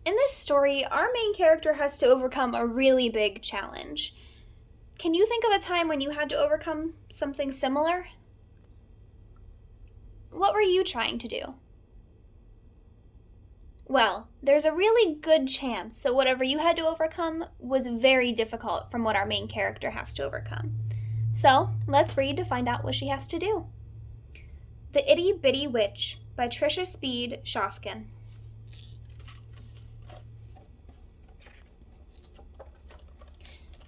In this story, our main character has to overcome a really big challenge. Can you think of a time when you had to overcome something similar? What were you trying to do? Well, there's a really good chance that whatever you had to overcome was very difficult from what our main character has to overcome. So, let's read to find out what she has to do. The Itty-Bitty Witch by Trisha Speed Shoskin.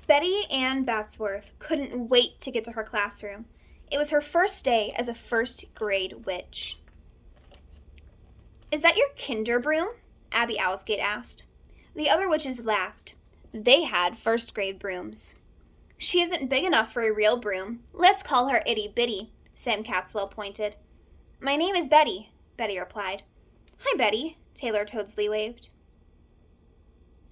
Betty Ann Batsworth couldn't wait to get to her classroom. It was her first day as a first grade witch. "Is that your kinder broom?" Abby Owlsgate asked. The other witches laughed. They had first grade brooms. "She isn't big enough for a real broom. Let's call her Itty-Bitty," Sam Catswell pointed. "My name is Betty," Betty replied. "Hi, Betty," Taylor Toadsley waved.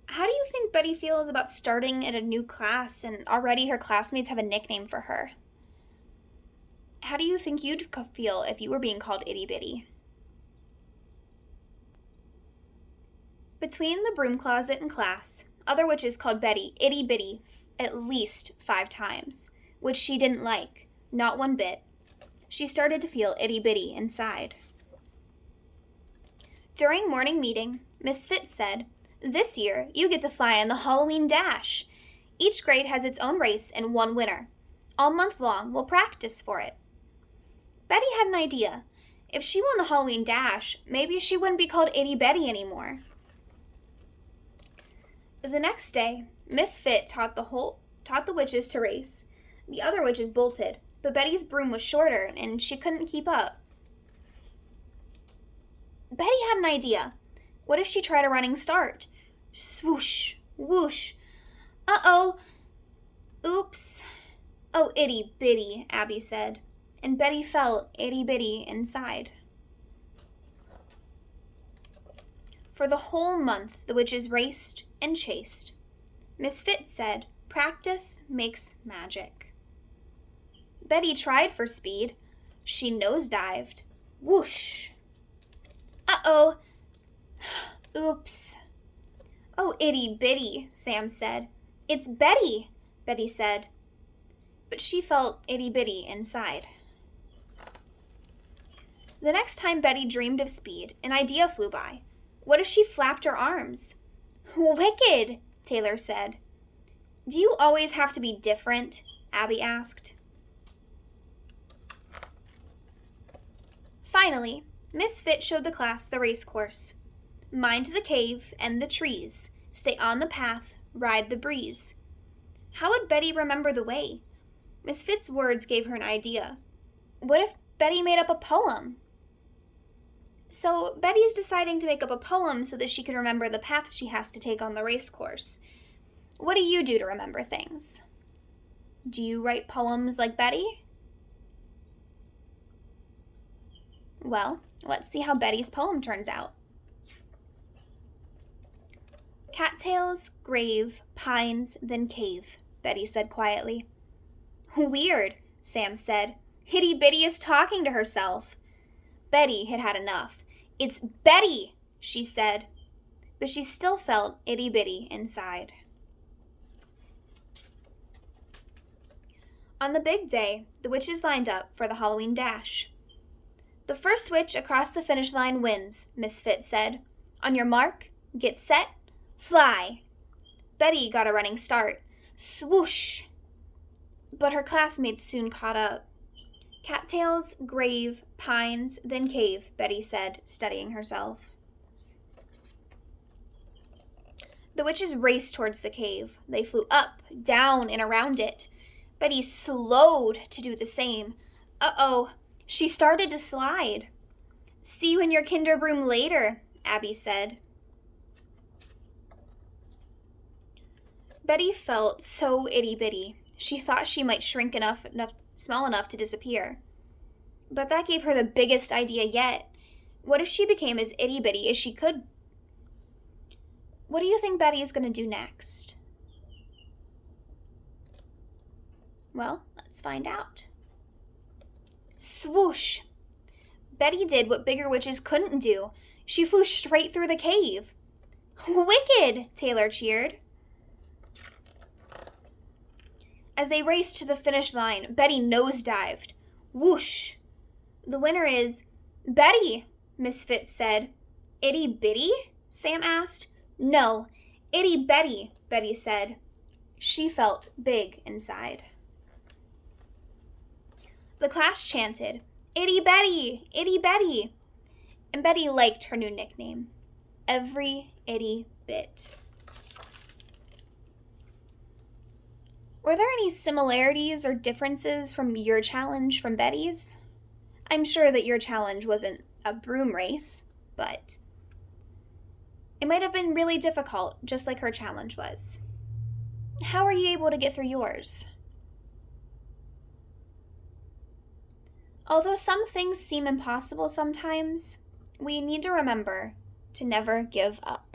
How do you think Betty feels about starting at a new class and already her classmates have a nickname for her? How do you think you'd feel if you were being called Itty-Bitty? Between the broom closet and class, other witches called Betty Itty-Bitty at least 5 times, which she didn't like, not one bit. She started to feel itty-bitty inside. During morning meeting, Miss Fitz said, "This year, you get to fly in the Halloween Dash. Each grade has its own race and one winner. All month long, we'll practice for it." Betty had an idea. If she won the Halloween Dash, maybe she wouldn't be called Itty-Betty anymore. The next day, Miss Fitz taught the witches to race. The other witches bolted, but Betty's broom was shorter and she couldn't keep up. Betty had an idea. What if she tried a running start? Swoosh, whoosh. Uh-oh. Oops. "Oh, itty-bitty," Abby said, and Betty felt itty-bitty inside. For the whole month, the witches raced and chased. Miss Fitz said, "Practice makes magic." Betty tried for speed. She nosedived. Whoosh. Uh-oh. Oops. "Oh, itty-bitty," Sam said. "It's Betty," Betty said. But she felt itty-bitty inside. The next time Betty dreamed of speed, an idea flew by. What if she flapped her arms? "Wicked," Taylor said. "Do you always have to be different?" Abby asked. Finally, Miss Fitz showed the class the race course. Mind the cave and the trees. Stay on the path, ride the breeze. How would Betty remember the way? Miss Fitz's words gave her an idea. What if Betty made up a poem? So Betty's deciding to make up a poem so that she can remember the path she has to take on the race course. What do you do to remember things? Do you write poems like Betty? Well, let's see how Betty's poem turns out. "Cattails, grave, pines, then cave," Betty said quietly. "Weird," Sam said. "Itty-Bitty is talking to herself." Betty had had enough. "It's Betty," she said. But she still felt itty-bitty inside. On the big day, the witches lined up for the Halloween Dash. "The first witch across the finish line wins," Miss Fitz said. "On your mark, get set, fly." Betty got a running start. Swoosh! But her classmates soon caught up. "Cattails, grave, pines, then cave," Betty said, steadying herself. The witches raced towards the cave. They flew up, down, and around it. Betty slowed to do the same. Uh-oh, she started to slide. "See you in your kinder broom later," Abby said. Betty felt so itty-bitty. She thought she might shrink small enough to disappear. But that gave her the biggest idea yet. What if she became as itty-bitty as she could? What do you think Betty is going to do next? Well, let's find out. Swoosh! Betty did what bigger witches couldn't do. She flew straight through the cave. Wicked! Taylor cheered. As they raced to the finish line, Betty nosedived. Whoosh! The winner is Betty, Miss Fitz said. Itty-Bitty? Sam asked. No, Itty-Bitty, Betty said. She felt big inside. The class chanted, Itty-Bitty, Itty-Bitty. And Betty liked her new nickname. Every itty bit. Were there any similarities or differences from your challenge from Betty's? I'm sure that your challenge wasn't a broom race, but it might have been really difficult, just like her challenge was. How were you able to get through yours? Although some things seem impossible sometimes, we need to remember to never give up.